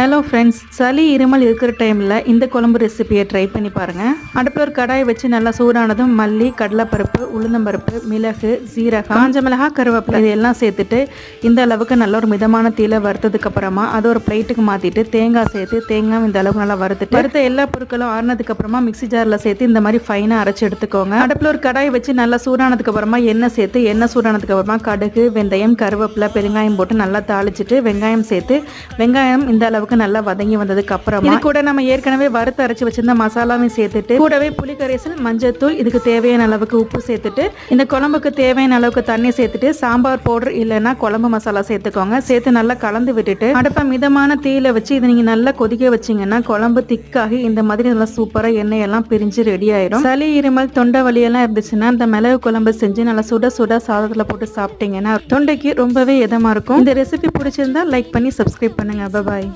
Hello friends, சளி இருமல் இருக்கிற டைமில் இந்த குழம்பு ரெசிபியை ட்ரை பண்ணி பாருங்கள். அடுப்பில் ஒரு கடாயை வச்சு நல்லா சூடானதும் மல்லி, கடலைப்பருப்பு, உளுந்தம்பருப்பு, மிளகு, சீரகம், காஞ்ச மிளகாய், கருவேப்பிலை இதெல்லாம் சேர்த்துட்டு இந்த அளவுக்கு நல்ல ஒரு மிதமான தீயில வறுத்ததுக்கப்புறமா அதை ஒரு பிளேட்டுக்கு மாற்றிட்டு தேங்காய் சேர்த்து தேங்காய் இந்த அளவுக்கு நல்லா வறுத்த எல்லா பொருட்களும் ஆறுனதுக்கப்புறமா மிக்சி ஜாரில் சேர்த்து இந்த மாதிரி ஃபைனாக அரைச்சி எடுத்துக்கோங்க. அடுப்பில் ஒரு கடாயை வச்சு நல்லா சூடானதுக்கப்புறமா எண்ணெய் சேர்த்து எண்ணெய் சூடானதுக்கப்புறமா கடுகு, வெந்தயம், கருவேப்பிலை, பெருங்காயம் போட்டு நல்லா தாளிச்சிட்டு வெங்காயம் சேர்த்து வெங்காயம் இந்த அளவுக்கு நல்லா வதங்கி வந்ததுக்கு அப்புறமா இது கூட நம்ம ஏற்கனவே வறுத்து அரைச்சு வச்சிருந்த மசாலாவையும் சேர்த்துட்டு கூடவே புளிக்கரைசல், மஞ்சத்தூள், இதுக்கு தேவையான அளவுக்கு உப்பு சேர்த்துட்டு இந்த குழம்புக்கு தேவையான அளவுக்கு தண்ணி சேர்த்துட்டு சாம்பார் பவுடர் இல்லைன்னா குழம்பு மசாலா சேர்த்துக்கோங்க. சேர்த்து நல்லா கலந்து விட்டுட்டு அடுப்பை மிதமான தீயில வச்சு இதை நீங்க நல்லா கொதிக்க வச்சீங்கன்னா குழம்பு திக்காகி இந்த மாதிரி நல்லா சூப்பரா எண்ணெய் எல்லாம் பிரிஞ்சு ரெடி ஆயிடும். சளி, இருமல், தொண்டை வலி எல்லாம் இருந்துச்சுன்னா இந்த மிளகு குழம்பு செஞ்சு நல்லா சுட சுட சாதத்துல போட்டு சாப்பிட்டீங்கன்னா தொண்டைக்கு ரொம்பவே இதமா இருக்கும். இந்த ரெசிபி பிடிச்சிருந்தா லைக் பண்ணி சப்ஸ்கிரைப் பண்ணுங்க. பாய்.